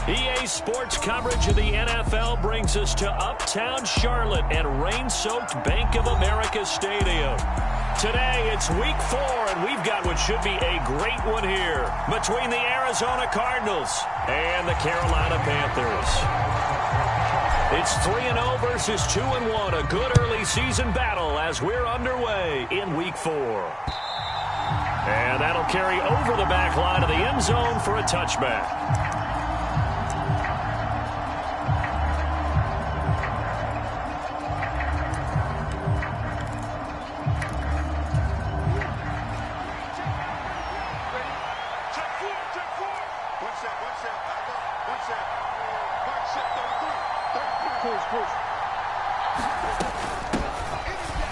EA Sports coverage of the NFL brings us to Uptown Charlotte and rain-soaked Bank of America Stadium. Today, it's Week 4, and we've got what should be a great one here between the Arizona Cardinals and the Carolina Panthers. It's 3-0 versus 2-1, a good early season battle as we're underway in Week 4. And that'll carry over the back line of the end zone for a touchback.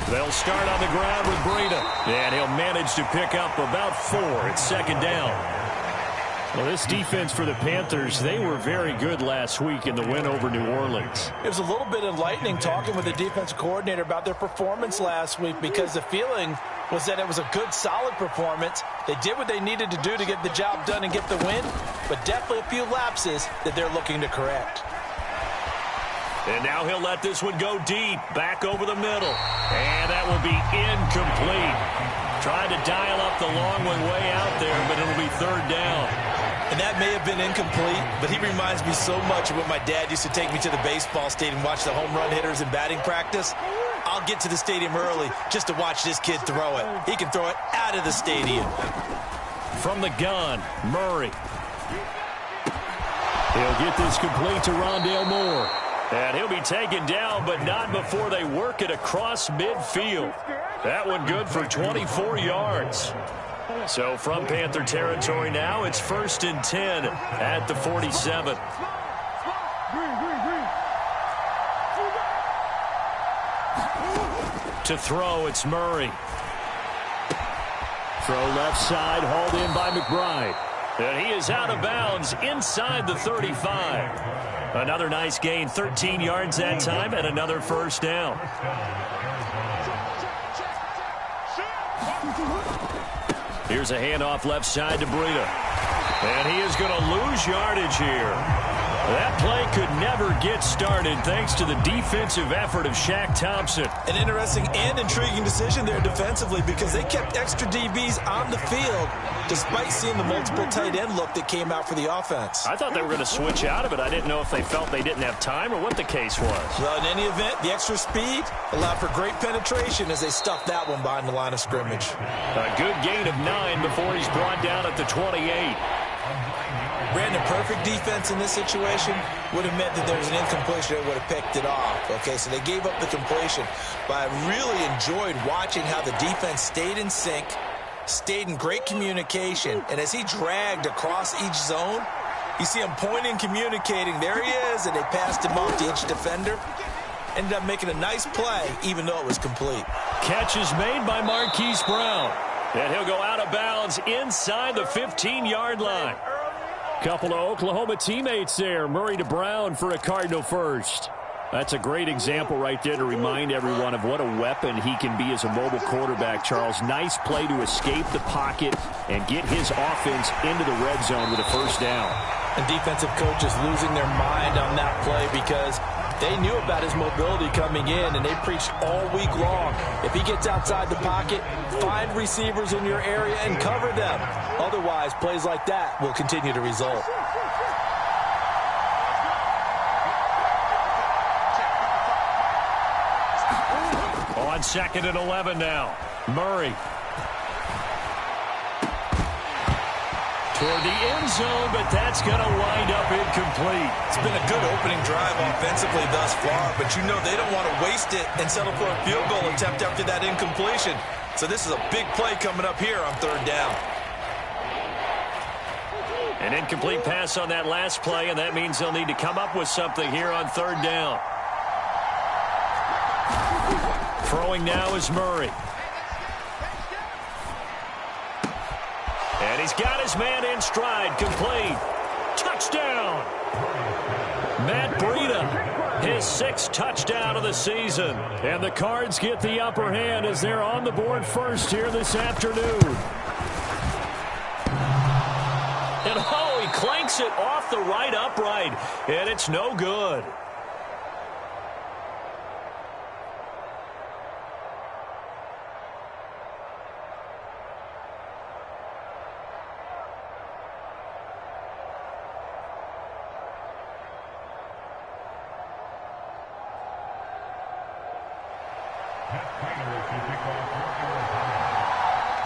They'll start on the ground with Breida, and he'll manage to pick up about 4. It's second down. Well, this defense for the Panthers, they were very good last week in the win over New Orleans. It was a little bit enlightening talking with the defensive coordinator about their performance last week because the feeling was that it was a good, solid performance. They did what they needed to do to get the job done and get the win, but definitely a few lapses that they're looking to correct. And now he'll let this one go deep, back over the middle. And that will be incomplete. Trying to dial up the long one way out there, but it'll be third down. And that may have been incomplete, but he reminds me so much of when my dad used to take me to the baseball stadium and watch the home run hitters in batting practice. I'll get to the stadium early just to watch this kid throw it. He can throw it out of the stadium. From the gun, Murray. He'll get this complete to Rondale Moore. And he'll be taken down, but not before they work it across midfield. That one good for 24 yards. So from Panther territory now, it's 1st and 10 at the 47. To throw, it's Murray. Throw left side, hauled in by McBride. And he is out of bounds inside the 35. Another nice gain, 13 yards that time, and another first down. Here's a handoff left side to Breida. And he is going to lose yardage here. That play could never get started thanks to the defensive effort of Shaq Thompson. An interesting and intriguing decision there defensively because they kept extra DBs on the field despite seeing the multiple tight end look that came out for the offense. I thought they were going to switch out of it. I didn't know if they felt they didn't have time or what the case was. Well, in any event, the extra speed allowed for great penetration as they stuffed that one behind the line of scrimmage. A good gain of 9 before he's brought down at the 28. Brandon, perfect defense in this situation would have meant that there was an incompletion that would have picked it off. Okay, so they gave up the completion. But I really enjoyed watching how the defense stayed in sync, stayed in great communication, and as he dragged across each zone, you see him pointing, communicating. There he is, and they passed him off to each defender. Ended up making a nice play, even though it was complete. Catch is made by Marquise Brown. And he'll go out of bounds inside the 15-yard line. Couple of Oklahoma teammates there. Murray to Brown for a Cardinal first. That's a great example right there to remind everyone of what a weapon he can be as a mobile quarterback, Charles. Nice play to escape the pocket and get his offense into the red zone with a first down. And defensive coaches losing their mind on that play because they knew about his mobility coming in, and they preached all week long. If he gets outside the pocket, find receivers in your area and cover them. Otherwise, plays like that will continue to result. On 2nd and 11 now. Murray. Toward the end zone, but that's going to wind up incomplete. It's been a good opening drive offensively thus far, but you know they don't want to waste it and settle for a field goal attempt after that incompletion. So this is a big play coming up here on third down. An incomplete pass on that last play, and that means they'll need to come up with something here on third down. Throwing now is Murray. And he's got his man in stride, complete. Touchdown! Matt Breida, his 6th touchdown of the season. And the Cards get the upper hand as they're on the board first here this afternoon. And oh, he clanks it off the right upright, and it's no good.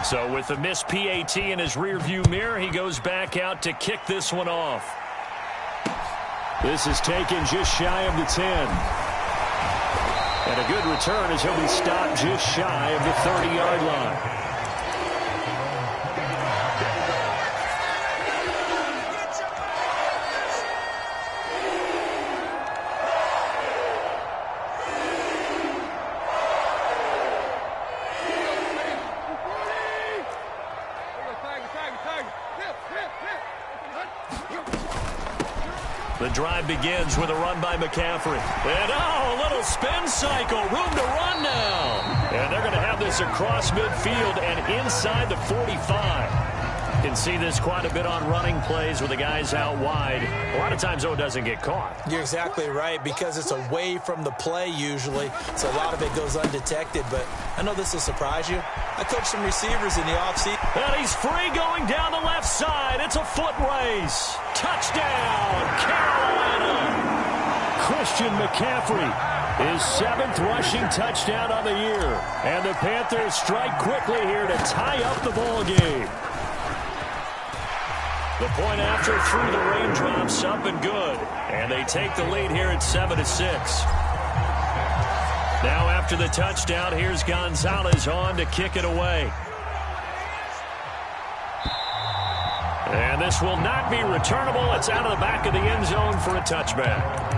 So with the missed PAT in his rearview mirror, he goes back out to kick this one off. This is taken just shy of the 10. And a good return as he'll be stopped just shy of the 30-yard line. The drive begins with a run by McCaffrey. And, a little spin cycle. Room to run now. And they're going to have this across midfield and inside the 45. You can see this quite a bit on running plays with the guys out wide. A lot of times, though, it doesn't get caught. You're exactly right, because it's away from the play usually, so a lot of it goes undetected. But I know this will surprise you. I coached some receivers in the offseason. And he's free going down the left side. It's a foot race. Touchdown, Carolina. Christian McCaffrey, his 7th rushing touchdown on the year. And the Panthers strike quickly here to tie up the ball game. The point after through the raindrops, up and good. And they take the lead here at 7-6. Now after the touchdown, here's Gonzalez on to kick it away. And this will not be returnable. It's out of the back of the end zone for a touchback.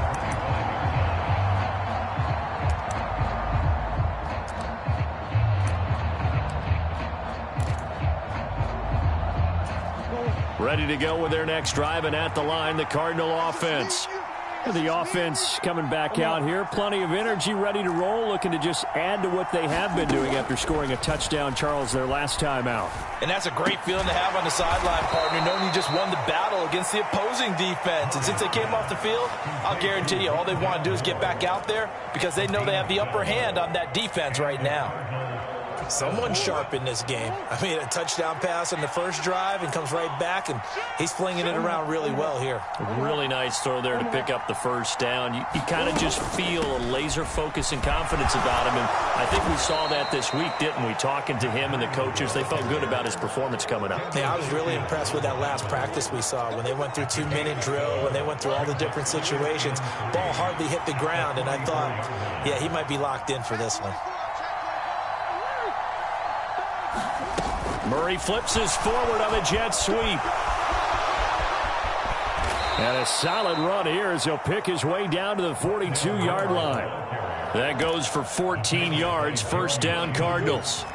Ready to go with their next drive, and at the line, the Cardinal offense. The offense coming back out here. Plenty of energy, ready to roll, looking to just add to what they have been doing after scoring a touchdown, Charles, their last time out. And that's a great feeling to have on the sideline, partner, knowing you just won the battle against the opposing defense. And since they came off the field, I'll guarantee you all they want to do is get back out there because they know they have the upper hand on that defense right now. Someone's sharp in this game. I mean, a touchdown pass on the first drive and comes right back, and he's flinging it around really well here. A really nice throw there to pick up the first down. You kind of just feel a laser focus and confidence about him, and I think we saw that this week, didn't we? Talking to him and the coaches, they felt good about his performance coming up. Yeah, I was really impressed with that last practice we saw when they went through 2-minute drill, when they went through all the different situations. Ball hardly hit the ground, and I thought, yeah, he might be locked in for this one. Murray flips his forward on a jet sweep. And a solid run here as he'll pick his way down to the 42-yard line. That goes for 14 yards. First down, Cardinals.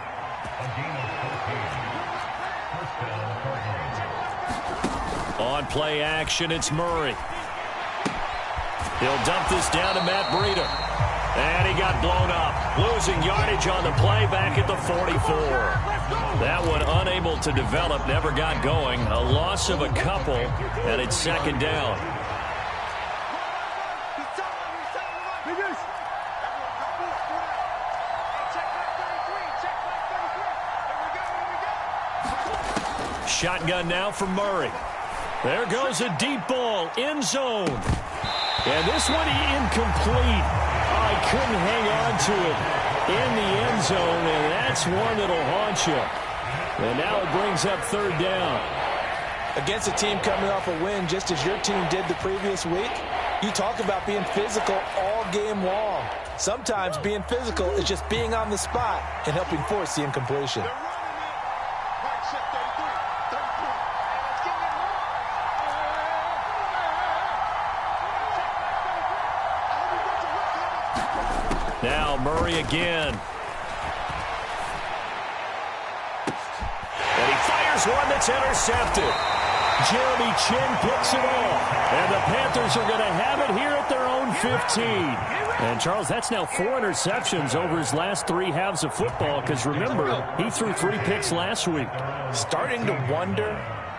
On play action, it's Murray. He'll dump this down to Matt Breida. And he got blown up. Losing yardage on the play back at the 44. That one unable to develop, never got going. A loss of a couple, and it's second down. Shotgun now for Murray. There goes a deep ball, end zone. And this one incomplete. I couldn't hang on to it in the end zone, and that's one that'll haunt you. And now it brings up third down. Against a team coming off a win, just as your team did the previous week, you talk about being physical all game long. Sometimes being physical is just being on the spot and helping force the incompletion. Now Murray again. And he fires one that's intercepted. Jeremy Chinn picks it off. And the Panthers are going to have it here at their own 15. And, Charles, that's now 4 interceptions over his last 3 halves of football because, remember, he threw 3 picks last week. Starting to wonder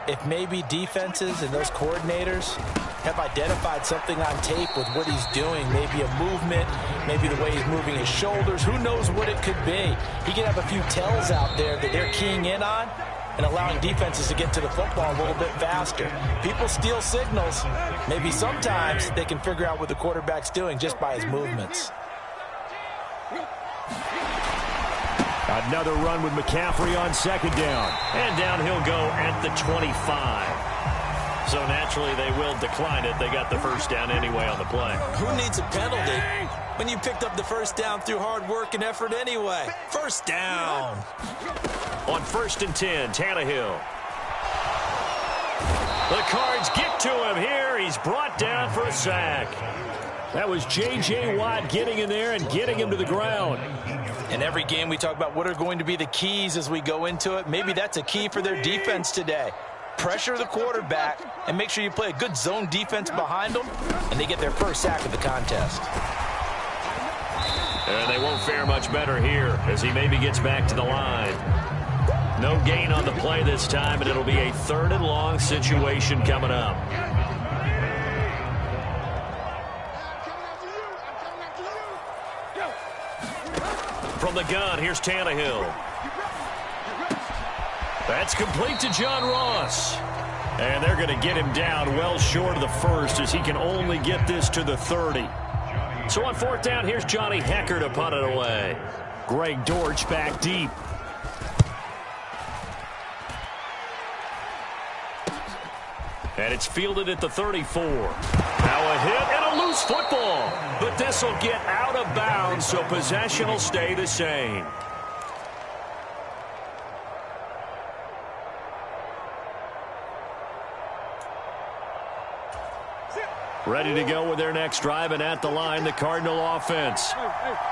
if maybe defenses and those coordinators have identified something on tape with what he's doing, maybe a movement, maybe the way he's moving his shoulders, who knows what it could be. He could have a few tells out there that they're keying in on and allowing defenses to get to the football a little bit faster. People steal signals. Maybe sometimes they can figure out what the quarterback's doing just by his movements. Another run with McCaffrey on second down. And down he'll go at the 25. So naturally they will decline it. They got the first down anyway on the play. Who needs a penalty when you picked up the first down through hard work and effort anyway? First down. On 1st and 10, Tannehill. The Cards get to him here. He's brought down for a sack. That was J.J. Watt getting in there and getting him to the ground. In every game we talk about what are going to be the keys as we go into it. Maybe that's a key for their defense today. Pressure the quarterback and make sure you play a good zone defense behind them, and they get their first sack of the contest. And they won't fare much better here as he maybe gets back to the line. No gain on the play this time, and it'll be a 3rd and long situation coming up. From the gun, here's Tannehill. That's complete to John Ross. And they're going to get him down well short of the first as he can only get this to the 30. So on 4th down, here's Johnny Hekker to punt it away. Greg Dortch back deep. And it's fielded at the 34. Now a hit and a loose football. But this will get out of bounds, so possession will stay the same. Ready to go with their next drive, and at the line, the Cardinal offense.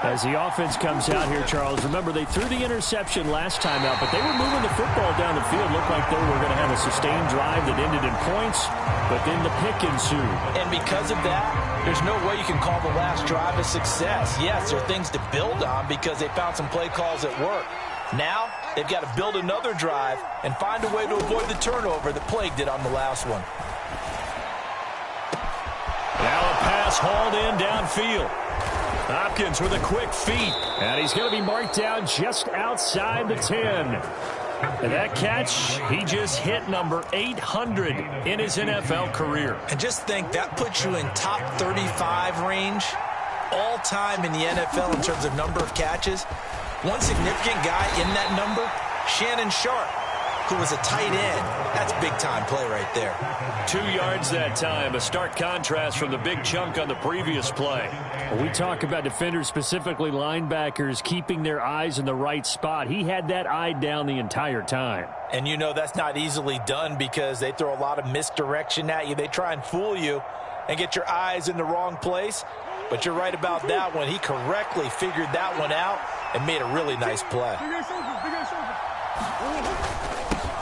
As the offense comes out here, Charles, remember they threw the interception last time out, but they were moving the football down the field. Looked like they were going to have a sustained drive that ended in points, but then the pick ensued. And because of that, there's no way you can call the last drive a success. Yes, there are things to build on because they found some play calls that work. Now, they've got to build another drive and find a way to avoid the turnover that plagued it on the last one. Now a pass hauled in downfield. Hopkins with a quick feet. And he's going to be marked down just outside the 10. And that catch, he just hit number 800 in his NFL career. And just think, that puts you in top 35 range all time in the NFL in terms of number of catches. One significant guy in that number, Shannon Sharpe, who was a tight end. That's big-time play right there. 2 yards that time, a stark contrast from the big chunk on the previous play. When we talk about defenders, specifically linebackers, keeping their eyes in the right spot, he had that eye down the entire time. And you know that's not easily done because they throw a lot of misdirection at you. They try and fool you and get your eyes in the wrong place. But you're right about that one. He correctly figured that one out and made a really nice play.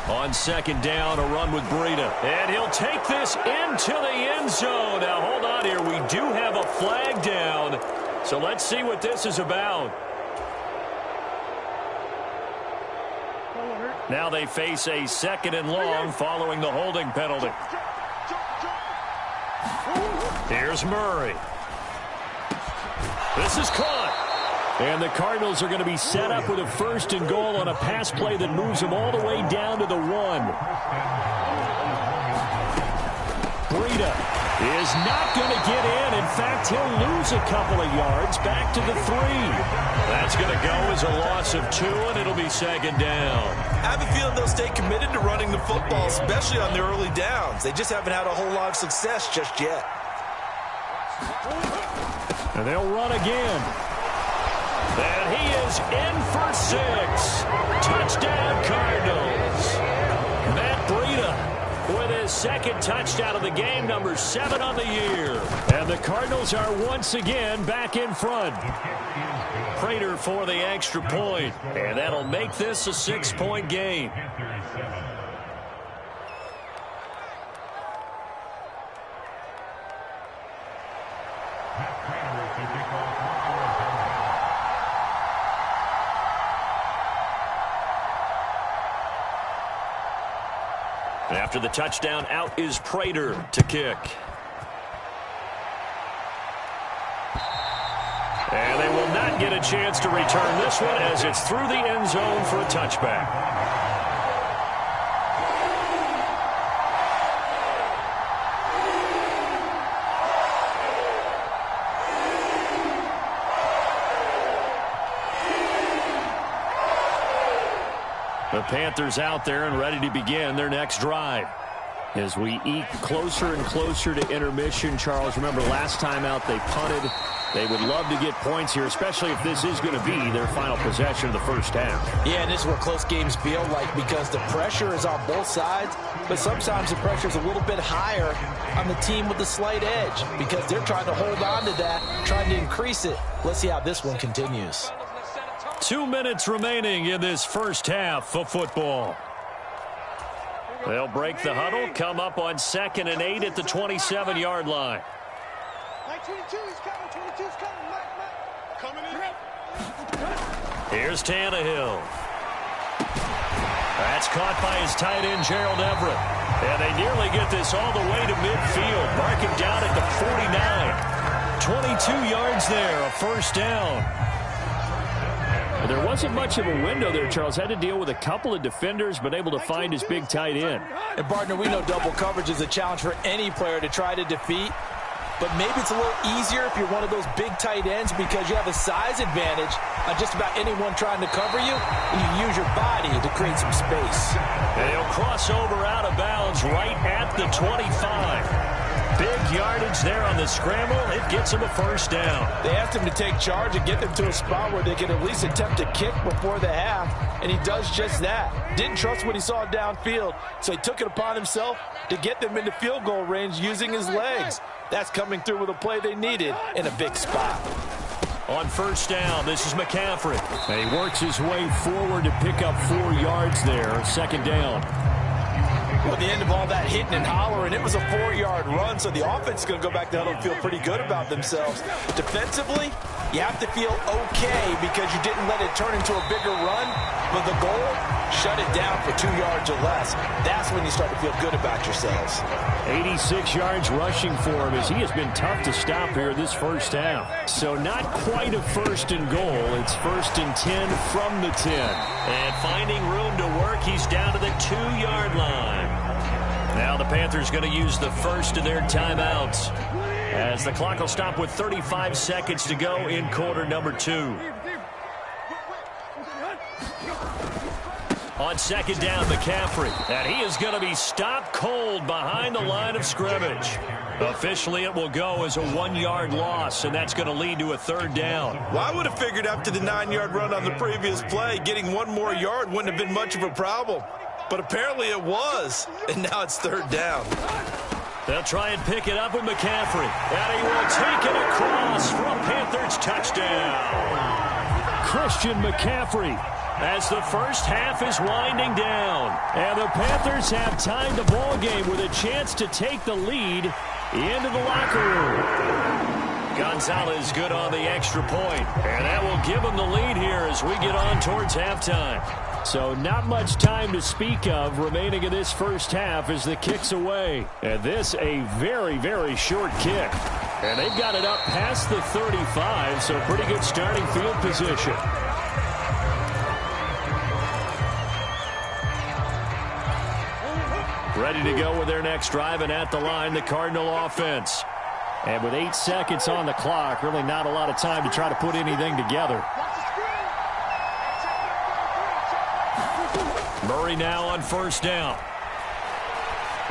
On 2nd down, a run with Breida. And he'll take this into the end zone. Now, hold on here. We do have a flag down. So let's see what this is about. Now they face a 2nd and long following the holding penalty. Here's Murray. This is caught. And the Cardinals are going to be set up with a 1st and goal on a pass play that moves them all the way down to the 1. Breida is not going to get in. In fact, he'll lose a couple of yards back to the 3. That's going to go as a loss of 2, and it'll be 2nd down. I have a feeling they'll stay committed to running the football, especially on their early downs. They just haven't had a whole lot of success just yet. And they'll run again. And he is in for 6. Touchdown, Cardinals. Matt Breida with his 2nd touchdown of the game, number 7 on the year. And the Cardinals are once again back in front. Prater for the extra point, and that'll make this a 6-point game. After the touchdown, out is Prater to kick. And they will not get a chance to return this one as it's through the end zone for a touchback. The Panthers out there and ready to begin their next drive. As we eke closer and closer to intermission, Charles, remember last time out they punted. They would love to get points here, especially if this is going to be their final possession of the first half. Yeah, and this is what close games feel like because the pressure is on both sides, but sometimes the pressure is a little bit higher on the team with the slight edge because they're trying to hold on to that, trying to increase it. Let's see how this one continues. 2 minutes remaining in this first half of football. They'll break the huddle, come up on 2nd and 8 at the 27-yard line. 22, he's coming, 22's coming, Mike. Coming in. Here's Tannehill. That's caught by his tight end, Gerald Everett. And they nearly get this all the way to midfield. Marking down at the 49. 22 yards there, a first down. There wasn't much of a window there, Charles. Had to deal with a couple of defenders, but able to find his big tight end. And, partner, we know double coverage is a challenge for any player to try to defeat. But maybe it's a little easier if you're one of those big tight ends because you have a size advantage on just about anyone trying to cover you, and you use your body to create some space. And he'll cross over out of bounds right at the 25. Big yardage there on the scramble. It gets him a first down. They asked him to take charge and get them to a spot where they can at least attempt to kick before the half, and he does just that. Didn't trust what he saw downfield, so he took it upon himself to get them into field goal range using his legs. That's coming through with a play they needed in a big spot. On first down, this is McCaffrey. And he works his way forward to pick up 4 yards there. Second down. Well, the end of all that hitting and hollering, it was a 4-yard run, so the offense is going to go back down and feel pretty good about themselves. Defensively, you have to feel okay because you didn't let it turn into a bigger run, but the goal, shut it down for 2 yards or less. That's when you start to feel good about yourselves. 86 yards rushing for him as he has been tough to stop here this first half. So not quite a first and goal. It's 1st and 10 from the 10. And finding room to work, he's down to the 2-yard line. Now the Panthers going to use the first of their timeouts as the clock will stop with 35 seconds to go in quarter number 2. On second down, McCaffrey. And he is going to be stopped cold behind the line of scrimmage. Officially, it will go as a 1-yard loss, and that's going to lead to a third down. Well, I would have figured after the 9-yard run on the previous play, getting 1 more yard wouldn't have been much of a problem. But apparently it was, and now it's third down. They'll try and pick it up with McCaffrey. And he will take it across for a Panthers touchdown. Christian McCaffrey. As the first half is winding down. And the Panthers have tied the ball game with a chance to take the lead into the locker room. Gonzalez good on the extra point. And that will give them the lead here as we get on towards halftime. So not much time to speak of remaining in this first half as the kick's away. And this a very, very short kick. And they've got it up past the 35, so pretty good starting field position. Ready to go with their next drive, and at the line, the Cardinal offense. And with 8 seconds on the clock, really not a lot of time to try to put anything together. Murray now on first down.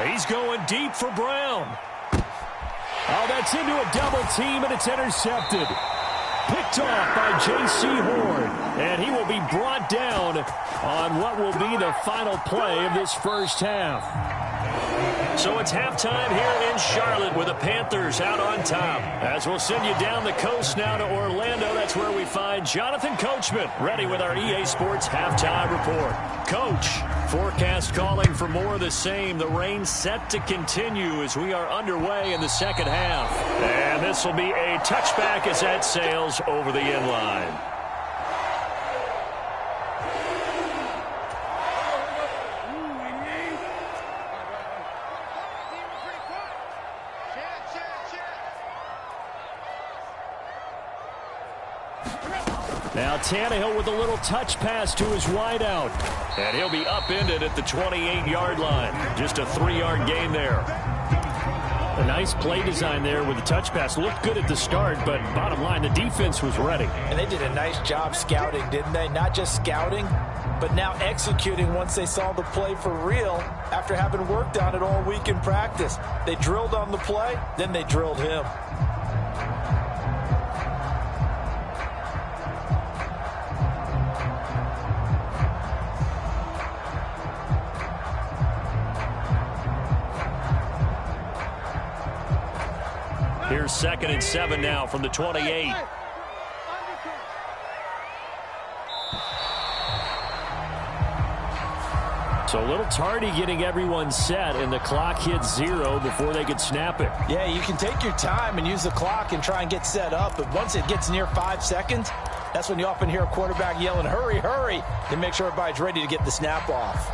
He's going deep for Brown. Oh, that's into a double team, and it's intercepted. Picked off by J.C. Horn. And he will be brought down on what will be the final play of this first half. So it's halftime here in Charlotte with the Panthers out on top. As we'll send you down the coast now to Orlando, that's where we find Jonathan Coachman ready with our EA Sports halftime report. Coach, forecast calling for more of the same. The rain set to continue as we are underway in the second half. And this will be a touchback as that sails over the end line. Now Tannehill with a little touch pass to his wideout. And he'll be upended at the 28-yard line. Just a 3-yard gain there. A nice play design there with the touch pass. Looked good at the start, but bottom line, the defense was ready. And they did a nice job scouting, didn't they? Not just scouting, but now executing once they saw the play for real after having worked on it all week in practice. They drilled on the play, then they drilled him. Here's 2nd and 7 now from the 28. So a little tardy getting everyone set, and the clock hits 0 before they could snap it. Yeah, you can take your time and use the clock and try and get set up, but once it gets near 5 seconds, that's when you often hear a quarterback yelling, hurry, hurry, to make sure everybody's ready to get the snap off.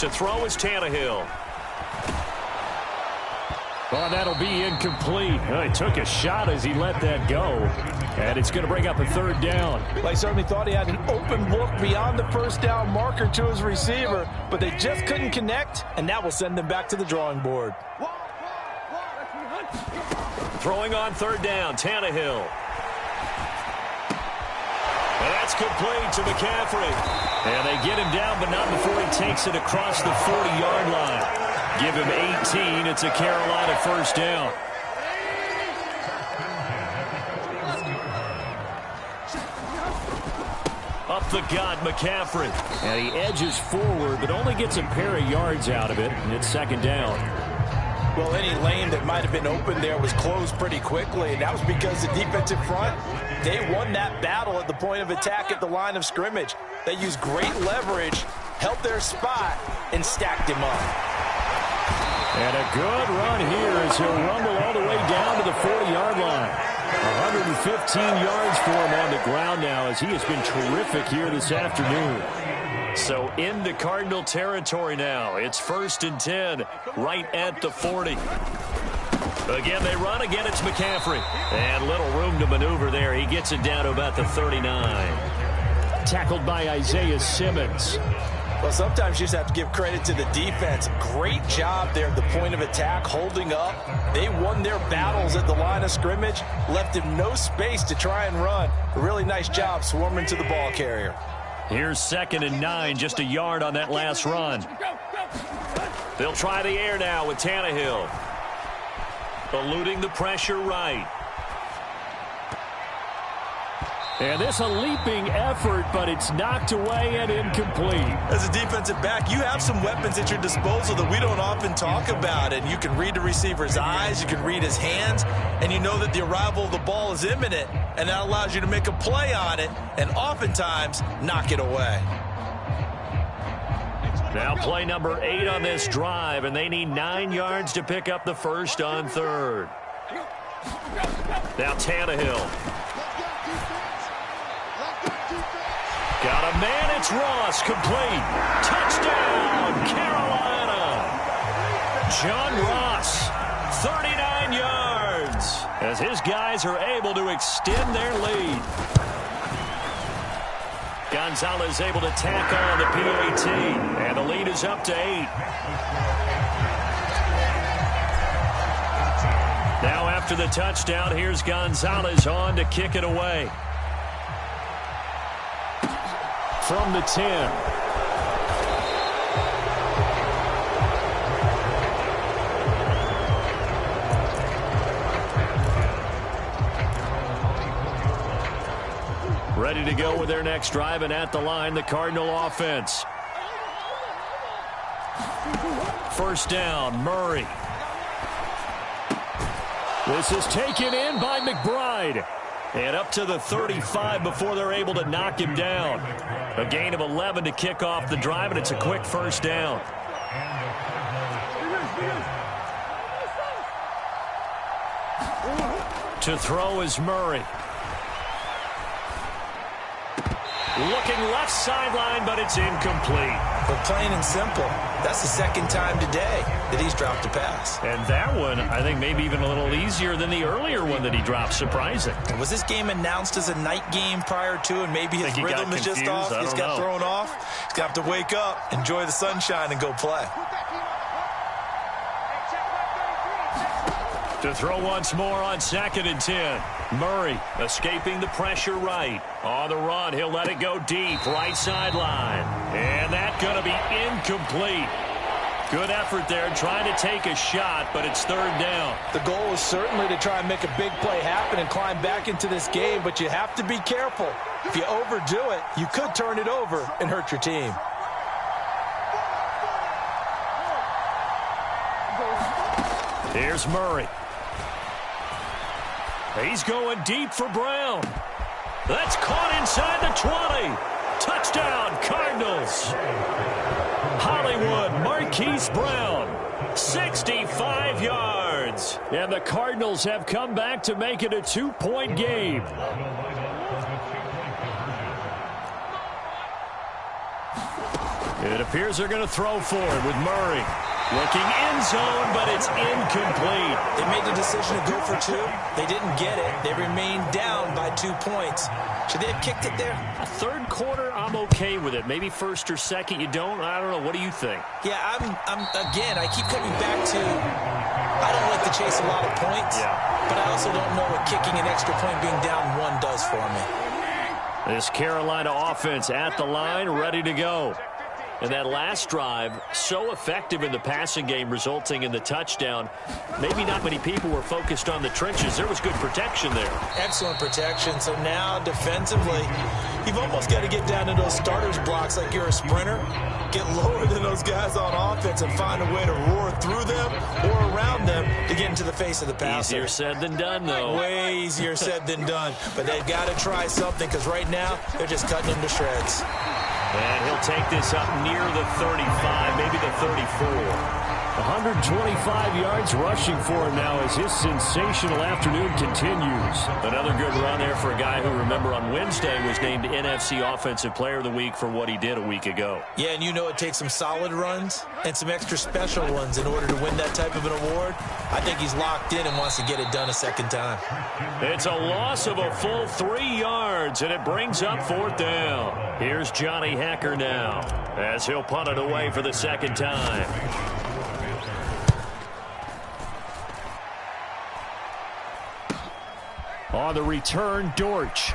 To throw is Tannehill. Well, that'll be incomplete. He took a shot as he let that go. And it's going to bring up a 3rd down. Well, he certainly thought he had an open look beyond the 1st down marker to his receiver, but they just couldn't connect, and that will send them back to the drawing board. Throwing on 3rd down, Tannehill. And that's complete to McCaffrey. And they get him down, but not before he takes it across the 40-yard line. Give him 18. It's a Carolina 1st down. Up the gut, McCaffrey. And he edges forward, but only gets a pair of yards out of it, and it's 2nd down. Well, any lane that might have been open there was closed pretty quickly, and that was because the defensive front, they won that battle at the point of attack at the line of scrimmage. They used great leverage, held their spot, and stacked him up. And a good run here as he'll rumble all the way down to the 40-yard line. 115 yards for him on the ground now as he has been terrific here this afternoon. So into Cardinal territory now. It's 1st and 10, right at the 40. Again, they run. Again, it's McCaffrey. And little room to maneuver there. He gets it down to about the 39. Tackled by Isaiah Simmons. Well, sometimes you just have to give credit to the defense. Great job there at the point of attack, holding up. They won their battles at the line of scrimmage, left him no space to try and run. A really nice job swarming to the ball carrier. Here's 2nd and 9, just a yard on that last run. They'll try the air now with Tannehill. Eluding the pressure right. And this a leaping effort, but it's knocked away and incomplete. As a defensive back, you have some weapons at your disposal that we don't often talk about. And you can read the receiver's eyes, you can read his hands, and you know that the arrival of the ball is imminent. And that allows you to make a play on it and oftentimes knock it away. Now play number 8 on this drive, and they need 9 yards to pick up the 1st on 3rd. Now Tannehill. Got a man, it's Ross, complete. Touchdown, Carolina. John Ross, 39 yards, as his guys are able to extend their lead. Gonzalez able to tack on the PAT, and the lead is up to 8. Now after the touchdown, here's Gonzalez on to kick it away. From the 10. Ready to go with their next drive, and at the line, the Cardinal offense. 1st down, Murray. This is taken in by McBride. And up to the 35 before they're able to knock him down. A gain of 11 to kick off the drive, and it's a quick 1st down. To throw is Murray. Looking left sideline, but it's incomplete. But plain and simple, that's the second time today that he's dropped a pass. And that one, I think, maybe even a little easier than the earlier one that he dropped. Surprising. And was this game announced as a night game prior to, and maybe his rhythm is just off? He's got thrown off. He's got to wake up, enjoy the sunshine, and go play. To throw once more on 2nd and 10. Murray escaping the pressure right. On the run, he'll let it go deep, right sideline. And that's going to be incomplete. Good effort there, trying to take a shot, but it's 3rd down. The goal is certainly to try and make a big play happen and climb back into this game, but you have to be careful. If you overdo it, you could turn it over and hurt your team. Here's Murray. He's going deep for Brown. That's caught inside the 20. Touchdown, Cardinals. Hollywood Marquise Brown, 65 yards. And the Cardinals have come back to make it a 2-point game. It appears they're going to throw for it with Murray. Looking end zone, but it's incomplete. They made the decision to go for 2. They didn't get it. They remained down by 2 points. Should they have kicked it there? A 3rd quarter, I'm okay with it. Maybe 1st or 2nd, you don't? I don't know. What do you think? Yeah, again, I keep coming back to, I don't like to chase a lot of points, but I also don't know what kicking an extra point being down 1 does for me. This Carolina offense at the line, ready to go. And that last drive, so effective in the passing game, resulting in the touchdown. Maybe not many people were focused on the trenches. There was good protection there. Excellent protection. So now, defensively, you've almost got to get down to those starters blocks like you're a sprinter. Get lower than those guys on offense and find a way to roar through them or around them to get into the face of the passer. Easier said than done, though. Way easier said than done. But they've got to try something, because right now, they're just cutting them to shreds. And he'll take this up near the 35, maybe the 34. 125 yards rushing for him now as his sensational afternoon continues. Another good run there for a guy who, remember, on Wednesday was named NFC Offensive Player of the Week for what he did a week ago. Yeah, and you know it takes some solid runs and some extra special ones in order to win that type of an award. I think he's locked in and wants to get it done a 2nd time. It's a loss of a full 3 yards, and it brings up 4th down. Here's Johnny Hekker now as he'll punt it away for the 2nd time. On the return, Dortch.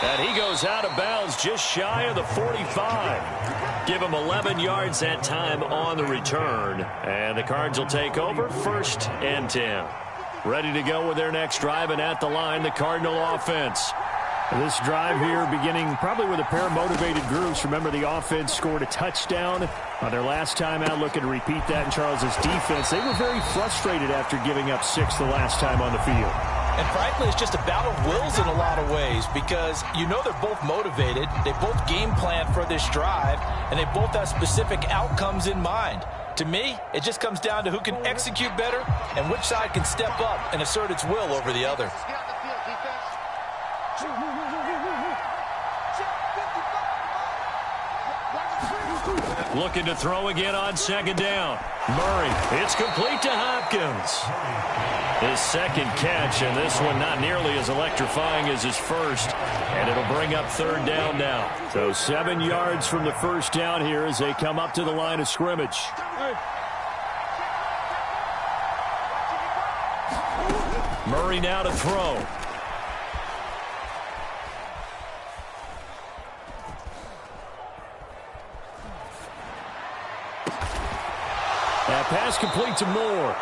And he goes out of bounds just shy of the 45. Give him 11 yards that time on the return. And the Cards will take over 1st and 10. Ready to go with their next drive, and at the line, the Cardinal offense. This drive here beginning probably with a pair of motivated groups. Remember, the offense scored a touchdown on their last time out. Looking to repeat that in Charles's defense. They were very frustrated after giving up 6 the last time on the field. And frankly, it's just a battle of wills in a lot of ways, because you know they're both motivated. They both game plan for this drive, and they both have specific outcomes in mind. To me, it just comes down to who can execute better and which side can step up and assert its will over the other. Looking to throw again on 2nd down. Murray, it's complete to Hopkins. His 2nd catch, and this one not nearly as electrifying as his first. And it'll bring up 3rd down now. So 7 yards from the 1st down here as they come up to the line of scrimmage. Murray now to throw. That pass complete to Moore.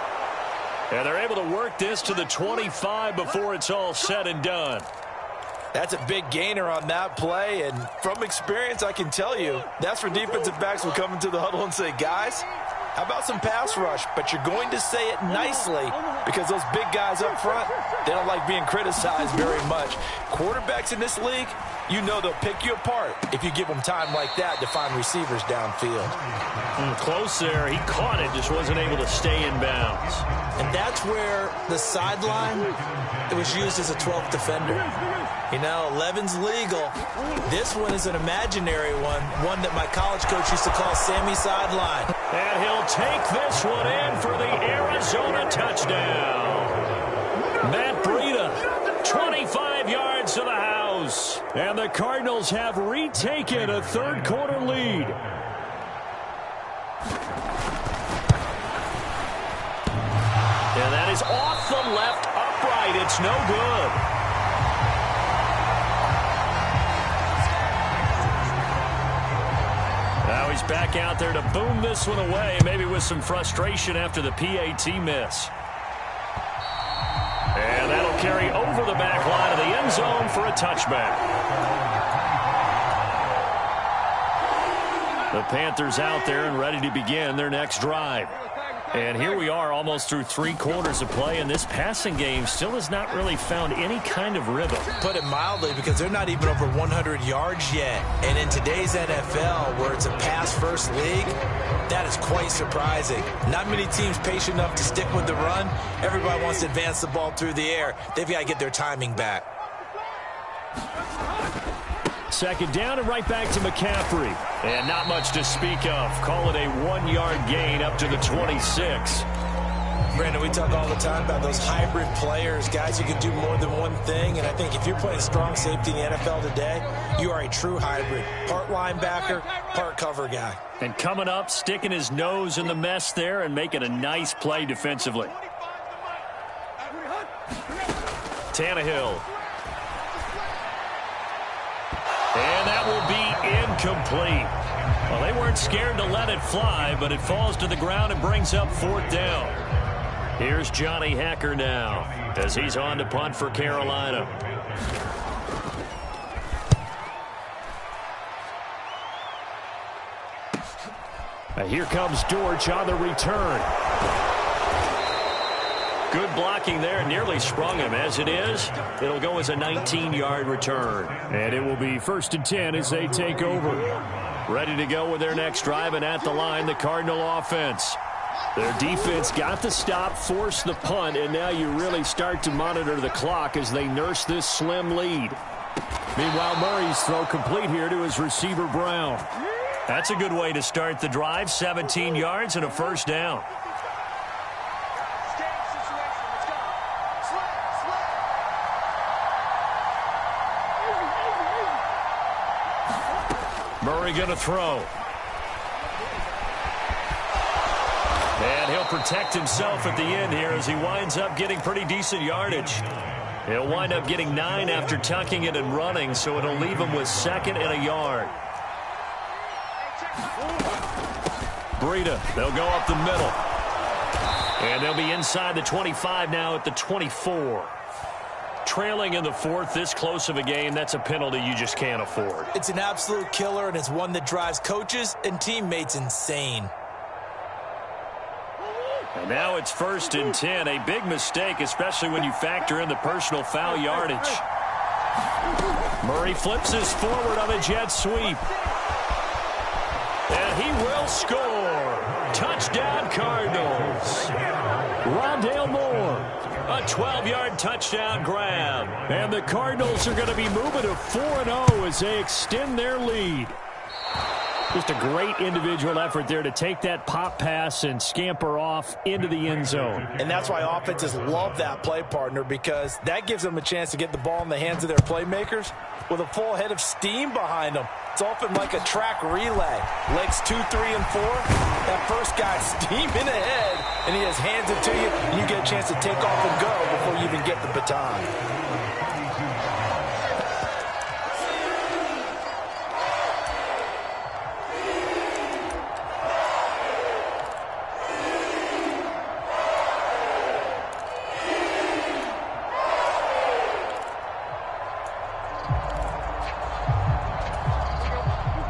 And they're able to work this to the 25 before it's all said and done. That's a big gainer on that play, and from experience, I can tell you, that's where defensive backs will come into the huddle and say, guys, How about some pass rush? But you're going to say it nicely because those big guys up front, they don't like being criticized very much. Quarterbacks in this league, you know they'll pick you apart if you give them time like that to find receivers downfield. Close there. He caught it, just wasn't able to stay in bounds. And that's where the sideline, it was used as a 12th defender. You know, 11's legal. This one is an imaginary one that my college coach used to call Sammy Sideline. And he'll take this one in for the Arizona touchdown. Matt Breida, 25 yards to the house. And the Cardinals have retaken a third-quarter lead. And that is off the left upright. It's no good. Now he's back out there to boom this one away, maybe with some frustration after the PAT miss. And that'll carry over the back line of the end zone for a touchback. The Panthers out there and ready to begin their next drive. And here we are almost through 3 quarters of play, and this passing game still has not really found any kind of rhythm. Put it mildly, because they're not even over 100 yards yet. And in today's NFL, where it's a pass-first league, that is quite surprising. Not many teams patient enough to stick with the run. Everybody wants to advance the ball through the air. They've got to get their timing back. Second down and right back to McCaffrey. And not much to speak of. Call it a 1-yard gain up to the 26. Brandon, we talk all the time about those hybrid players, guys who can do more than one thing. And I think if you're playing strong safety in the NFL today, you are a true hybrid. Part linebacker, part cover guy. And coming up, sticking his nose in the mess there and making a nice play defensively. Tannehill. And that will be incomplete. Well, they weren't scared to let it fly, but it falls to the ground and brings up 4th down. Here's Johnny Hacker now as he's on to punt for Carolina. Here comes Dortch on the return. Good blocking there, nearly sprung him. As it is, it'll go as a 19-yard return. And it will be 1st and 10 as they take over. Ready to go with their next drive, and at the line, the Cardinal offense. Their defense got the stop, forced the punt, and now you really start to monitor the clock as they nurse this slim lead. Meanwhile, Murray's throw complete here to his receiver, Brown. That's a good way to start the drive, 17 yards and a 1st down. Murray going to throw. And he'll protect himself at the end here as he winds up getting pretty decent yardage. He'll wind up getting 9 after tucking it and running, so it'll leave him with 2nd and a yard. Breida, they'll go up the middle. And they'll be inside the 25 now at the 24. Trailing in the 4th, this close of a game, that's a penalty you just can't afford. It's an absolute killer, and it's one that drives coaches and teammates insane. And now it's 1st and 10. A big mistake, especially when you factor in the personal foul yardage. Murray flips this forward on a jet sweep. And he will score. Touchdown, Cardinals. Rondale Moore. A 12-yard touchdown grab. And the Cardinals are going to be moving to 4-0 as they extend their lead. Just a great individual effort there to take that pop pass and scamper off into the end zone. And that's why offenses love that play, partner, because that gives them a chance to get the ball in the hands of their playmakers with a full head of steam behind them. It's often like a track relay. Legs 2, 3, and 4. That first guy's steaming ahead, and he has hands it to you, and you get a chance to take off and go before you even get the baton.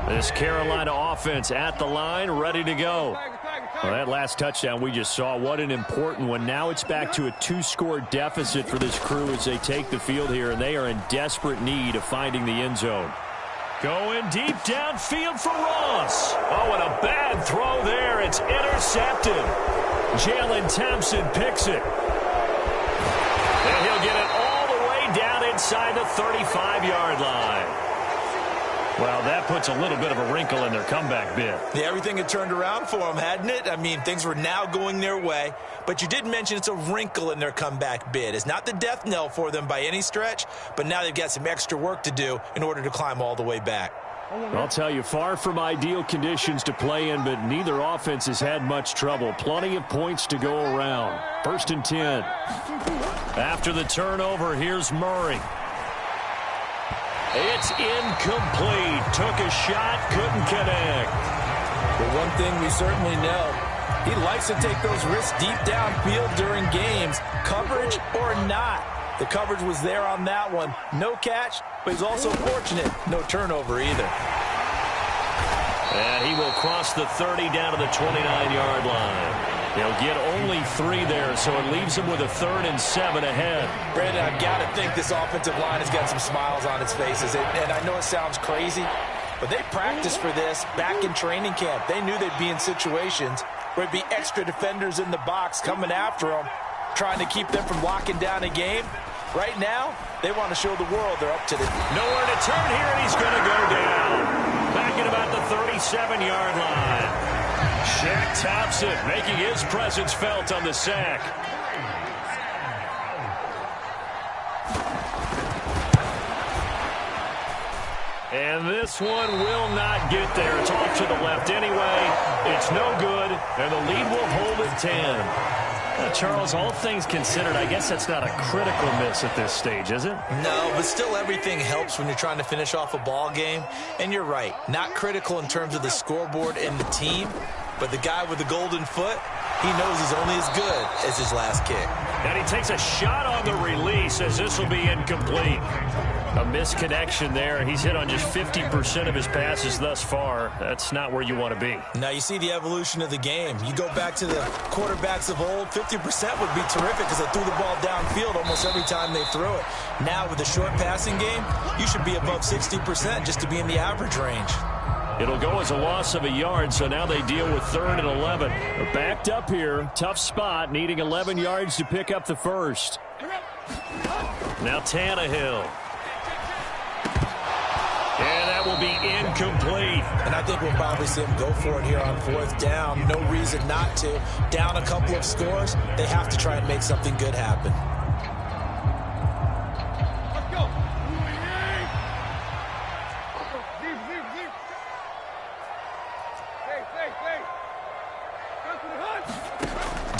This Carolina offense at the line, ready to go. Well, that last touchdown we just saw, what an important one. Now it's back to a 2-score deficit for this crew as they take the field here, and they are in desperate need of finding the end zone. Going deep downfield for Ross. Oh, and a bad throw there. It's intercepted. Jalen Thompson picks it. And he'll get it all the way down inside the 35-yard line. Well, that puts a little bit of a wrinkle in their comeback bid. Yeah, everything had turned around for them, hadn't it? I mean, things were now going their way. But you did mention it's a wrinkle in their comeback bid. It's not the death knell for them by any stretch, but now they've got some extra work to do in order to climb all the way back. I'll tell you, far from ideal conditions to play in, but neither offense has had much trouble. Plenty of points to go around. 1st and 10. After the turnover, here's Murray. It's incomplete. Took a shot, couldn't connect. But one thing we certainly know, he likes to take those risks deep downfield during games, coverage or not. The coverage was there on that one. No catch, but he's also fortunate. No turnover either. And he will cross the 30 down to the 29-yard line. They'll get only 3 there, so it leaves them with a 3rd and 7 ahead. Brandon, I've got to think this offensive line has got some smiles on its faces. And I know it sounds crazy, but they practiced for this back in training camp. They knew they'd be in situations where it'd be extra defenders in the box coming after them, trying to keep them from locking down a game. Right now, they want to show the world they're up to it. Nowhere to turn here, and he's going to go down. Back at about the 37-yard line. Shaq Thompson making his presence felt on the sack. And this one will not get there. It's off to the left anyway. It's no good, and the lead will hold at 10. Charles, all things considered, I guess that's not a critical miss at this stage, is it? No, but still everything helps when you're trying to finish off a ball game. And you're right, not critical in terms of the scoreboard and the team, but the guy with the golden foot, he knows he's only as good as his last kick. And he takes a shot on the release as this will be incomplete. A misconnection there. He's hit on just 50% of his passes thus far. That's not where you want to be. Now you see the evolution of the game. You go back to the quarterbacks of old, 50% would be terrific because they threw the ball downfield almost every time they threw it. Now with the short passing game, you should be above 60% just to be in the average range. It'll go as a loss of a yard, so now they deal with 3rd and 11. They're backed up here. Tough spot, needing 11 yards to pick up the first. Now Tannehill. And that will be incomplete. And I think we'll probably see him go for it here on 4th down. No reason not to. Down a couple of scores, they have to try and make something good happen.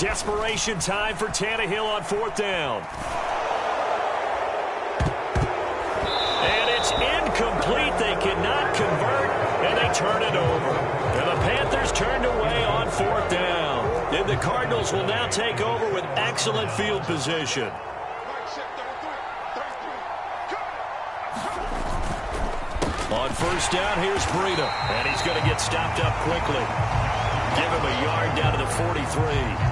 Desperation time for Tannehill on 4th down. And it's incomplete. They cannot convert, and they turn it over. And the Panthers turned away on 4th down. And the Cardinals will now take over with excellent field position. On 1st down, here's Breida. And he's going to get stopped up quickly. Give him a yard down to the 43.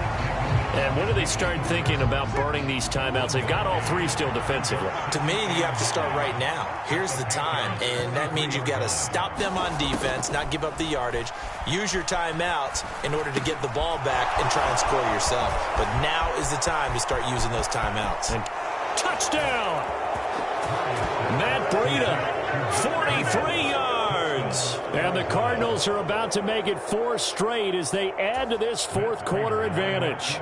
And when do they start thinking about burning these timeouts? They've got all 3 still defensively. To me, you have to start right now. Here's the time, and that means you've got to stop them on defense, not give up the yardage, use your timeouts in order to get the ball back and try and score yourself. But now is the time to start using those timeouts. And touchdown! Matt Breida, 43 yards. And the Cardinals are about to make it 4 straight as they add to this 4th quarter advantage.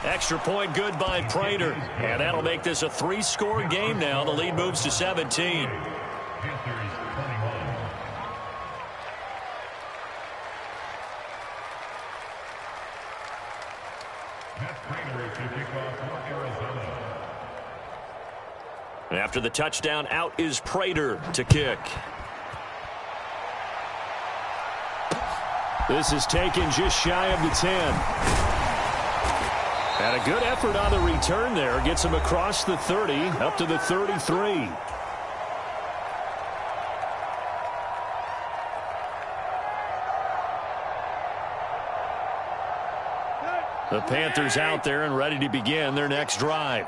Extra point good by Prater. And that'll make this a 3-score game now. The lead moves to 17. After the touchdown, out is Prater to kick. This is taken just shy of the 10. And a good effort on the return there. Gets him across the 30, up to the 33. The Panthers out there and ready to begin their next drive.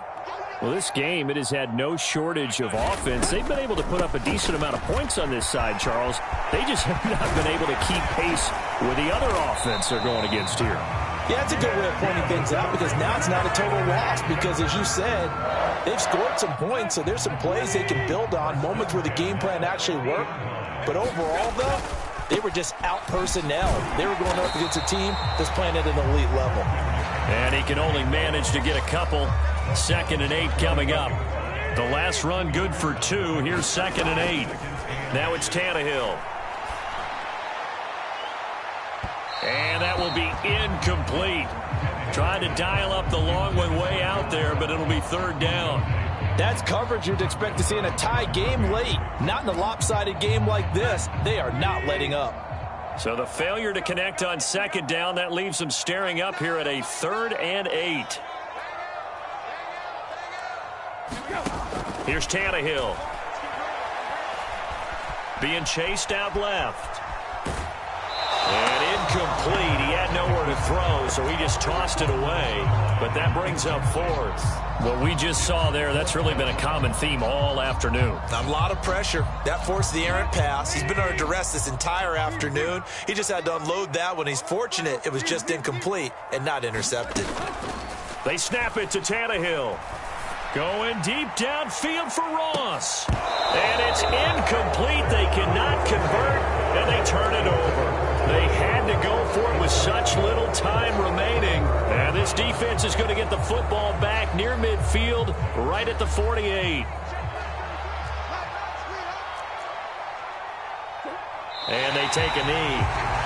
Well, this game, it has had no shortage of offense. They've been able to put up a decent amount of points on this side, Charles. They just have not been able to keep pace with the other offense they're going against here. Yeah, that's a good way of pointing things out because now it's not a total loss because, as you said, they've scored some points, so there's some plays they can build on, moments where the game plan actually worked. But overall, though, they were just out-personnel. They were going up against a team that's playing at an elite level. And he can only manage to get a couple. 2nd and 8 coming up. The last run good for 2. Here's 2nd and 8. Now it's Tannehill. And that will be incomplete. Trying to dial up the long one way out there, but it'll be 3rd down. That's coverage you'd expect to see in a tie game late. Not in a lopsided game like this. They are not letting up. So the failure to connect on 2nd down, that leaves them staring up here at a 3rd and 8. Here's Tannehill. Being chased out left. And incomplete. He had nowhere to throw, so he just tossed it away. But that brings up 4th. What we just saw there, that's really been a common theme all afternoon. A lot of pressure. That forced the errant pass. He's been under duress this entire afternoon. He just had to unload that one. He's fortunate it was just incomplete and not intercepted. They snap it to Tannehill. Going deep downfield for Ross. And it's incomplete. They cannot convert, and they turn it over. They had to go for it with such little time remaining. And this defense is going to get the football back near midfield, right at the 48. And they take a knee.